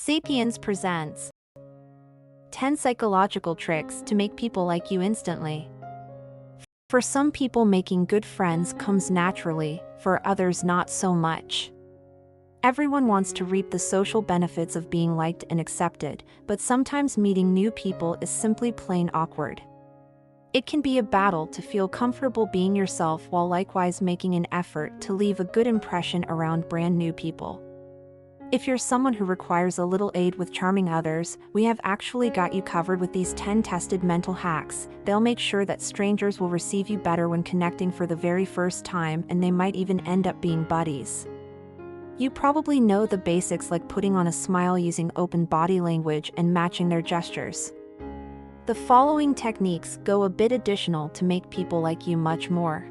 Sapiens presents 10 psychological tricks to make people like you instantly. For some people, making good friends comes naturally, for others not so much. Everyone wants to reap the social benefits of being liked and accepted, but sometimes meeting new people is simply plain awkward. It can be a battle to feel comfortable being yourself while likewise making an effort to leave a good impression around brand new people. If you're someone who requires a little aid with charming others, we have actually got you covered with these 10 tested mental hacks. They'll make sure that strangers will receive you better when connecting for the very first time, and they might even end up being buddies. You probably know the basics, like putting on a smile, using open body language, and matching their gestures. The following techniques go a bit additional to make people like you much more.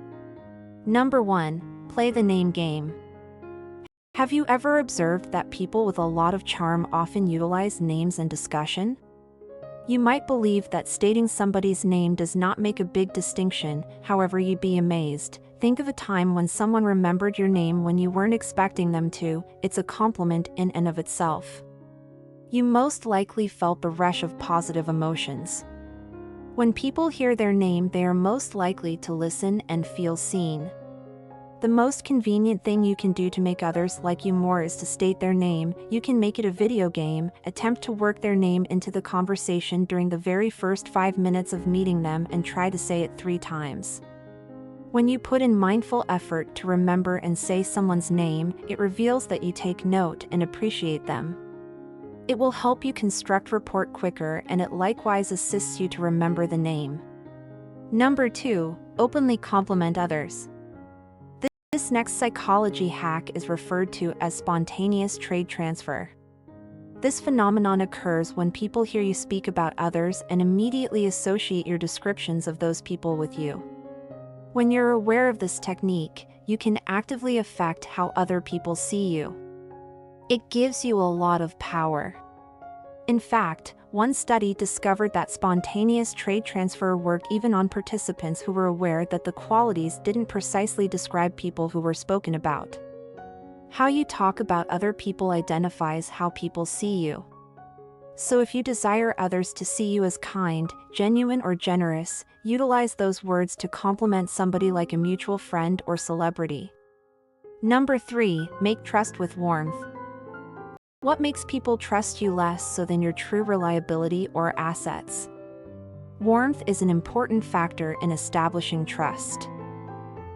Number 1. Play the name game. Have you ever observed that people with a lot of charm often utilize names in discussion? You might believe that stating somebody's name does not make a big distinction, however, you'd be amazed. Think of a time when someone remembered your name when you weren't expecting them to. It's a compliment in and of itself. You most likely felt the rush of positive emotions. When people hear their name, they are most likely to listen and feel seen. The most convenient thing you can do to make others like you more is to state their name. You can make it a video game. Attempt to work their name into the conversation during the very first 5 minutes of meeting them and try to say it 3 times. When you put in mindful effort to remember and say someone's name, it reveals that you take note and appreciate them. It will help you construct rapport quicker, and it likewise assists you to remember the name. Number 2. Openly compliment others. This next psychology hack is referred to as spontaneous trade transfer. This phenomenon occurs when people hear you speak about others and immediately associate your descriptions of those people with you. When you're aware of this technique, you can actively affect how other people see you. It gives you a lot of power. In fact, one study discovered that spontaneous trade transfer worked even on participants who were aware that the qualities didn't precisely describe people who were spoken about. How you talk about other people identifies how people see you. So if you desire others to see you as kind, genuine, or generous, utilize those words to compliment somebody like a mutual friend or celebrity. Number 3. Make trust with warmth. What makes people trust you less so than your true reliability or assets? Warmth is an important factor in establishing trust.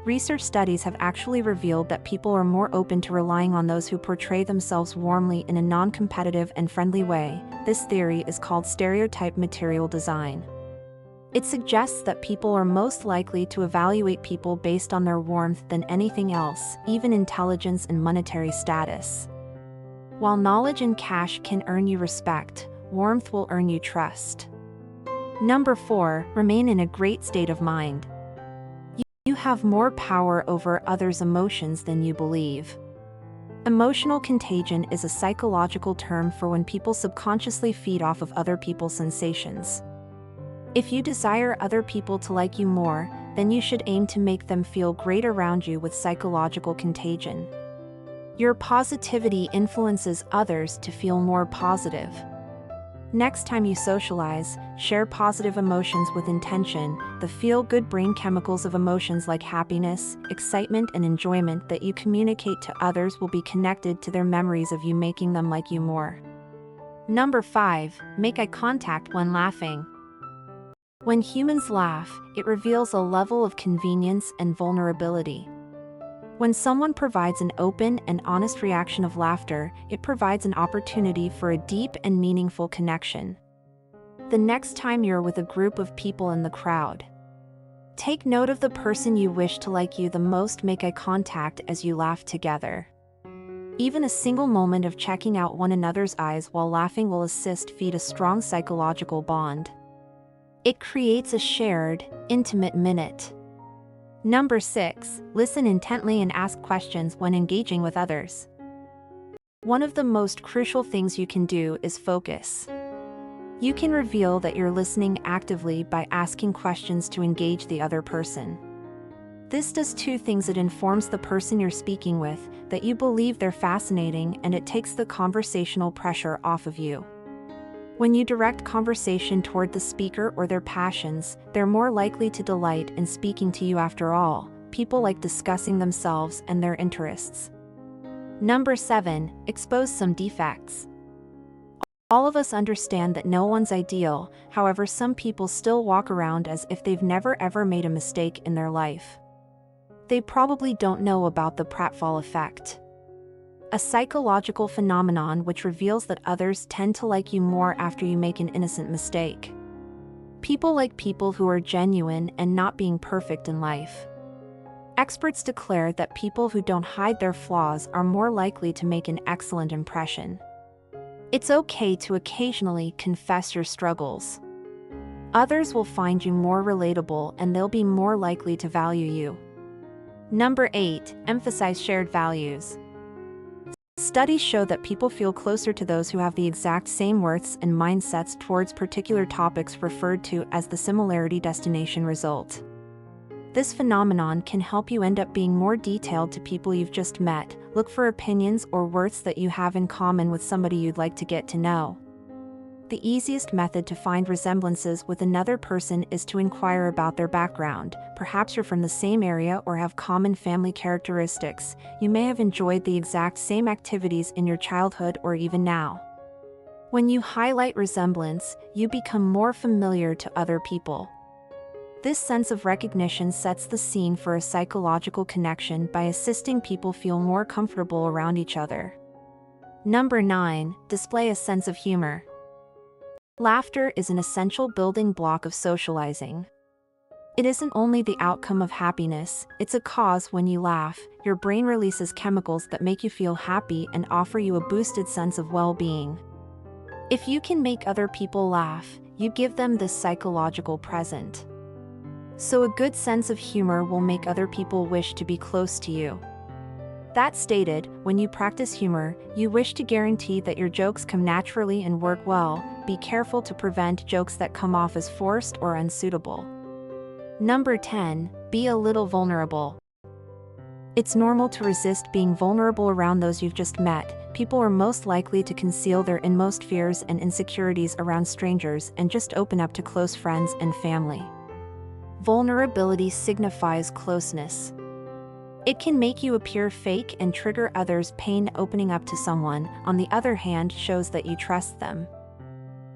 Research studies have actually revealed that people are more open to relying on those who portray themselves warmly in a non-competitive and friendly way. This theory is called stereotype material design. It suggests that people are most likely to evaluate people based on their warmth than anything else, even intelligence and monetary status. While knowledge and cash can earn you respect, warmth will earn you trust. Number 4. Remain in a great state of mind. You have more power over others' emotions than you believe. Emotional contagion is a psychological term for when people subconsciously feed off of other people's sensations. If you desire other people to like you more, then you should aim to make them feel great around you with psychological contagion. Your positivity influences others to feel more positive. Next time you socialize, share positive emotions with intention. The feel-good brain chemicals of emotions like happiness, excitement, and enjoyment that you communicate to others will be connected to their memories of you, making them like you more. Number 5. Make eye contact when laughing. When humans laugh, it reveals a level of convenience and vulnerability. When someone provides an open and honest reaction of laughter, it provides an opportunity for a deep and meaningful connection. The next time you're with a group of people in the crowd, take note of the person you wish to like you the most. Make eye contact as you laugh together. Even a single moment of checking out one another's eyes while laughing will assist feed a strong psychological bond. It creates a shared, intimate minute. Number 6. Listen intently and ask questions when engaging with others. One of the most crucial things you can do is focus. You can reveal that you're listening actively by asking questions to engage the other person. This does two things. It informs the person you're speaking with that you believe they're fascinating, and it takes the conversational pressure off of you. When you direct conversation toward the speaker or their passions, they're more likely to delight in speaking to you. After all, people like discussing themselves and their interests. Number 7. Expose some defects. All of us understand that no one's ideal, however, some people still walk around as if they've never ever made a mistake in their life. They probably don't know about the pratfall effect, a psychological phenomenon which reveals that others tend to like you more after you make an innocent mistake. People like people who are genuine and not being perfect in life. Experts declare that people who don't hide their flaws are more likely to make an excellent impression. It's okay to occasionally confess your struggles. Others will find you more relatable and they'll be more likely to value you. Number 8. Emphasize shared values. Studies show that people feel closer to those who have the exact same worths and mindsets towards particular topics, referred to as the similarity destination result. This phenomenon can help you end up being more detailed to people you've just met. Look for opinions or worths that you have in common with somebody you'd like to get to know. The easiest method to find resemblances with another person is to inquire about their background. Perhaps you're from the same area or have common family characteristics. You may have enjoyed the exact same activities in your childhood or even now. When you highlight resemblance, you become more familiar to other people. This sense of recognition sets the scene for a psychological connection by assisting people feel more comfortable around each other. Number 9. Display a sense of humor. Laughter is an essential building block of socializing. It isn't only the outcome of happiness, it's a cause. When you laugh, your brain releases chemicals that make you feel happy and offer you a boosted sense of well-being. If you can make other people laugh, you give them this psychological present. So a good sense of humor will make other people wish to be close to you. That stated, when you practice humor, you wish to guarantee that your jokes come naturally and work well. Be careful to prevent jokes that come off as forced or unsuitable. Number 10. Be a little vulnerable. It's normal to resist being vulnerable around those you've just met. People are most likely to conceal their inmost fears and insecurities around strangers and just open up to close friends and family. Vulnerability signifies closeness. It can make you appear fake and trigger others' pain. Opening up to someone, on the other hand, shows that you trust them.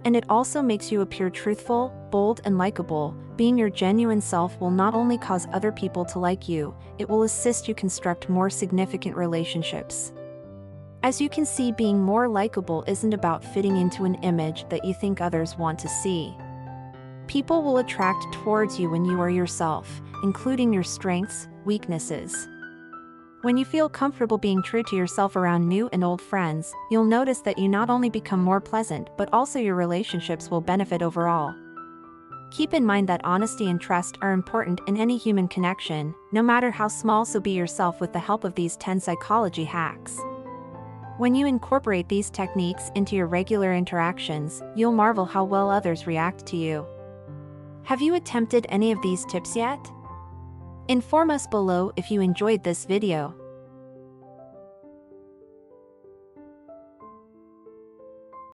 And it also makes you appear truthful, bold, and likable. Being your genuine self will not only cause other people to like you, it will assist you construct more significant relationships. As you can see, being more likable isn't about fitting into an image that you think others want to see. People will attract towards you when you are yourself, including your strengths, weaknesses. When you feel comfortable being true to yourself around new and old friends, you'll notice that you not only become more pleasant but also your relationships will benefit overall. Keep in mind that honesty and trust are important in any human connection, no matter how small, so be yourself with the help of these 10 psychology hacks. When you incorporate these techniques into your regular interactions, you'll marvel how well others react to you. Have you attempted any of these tips yet? Inform us below if you enjoyed this video.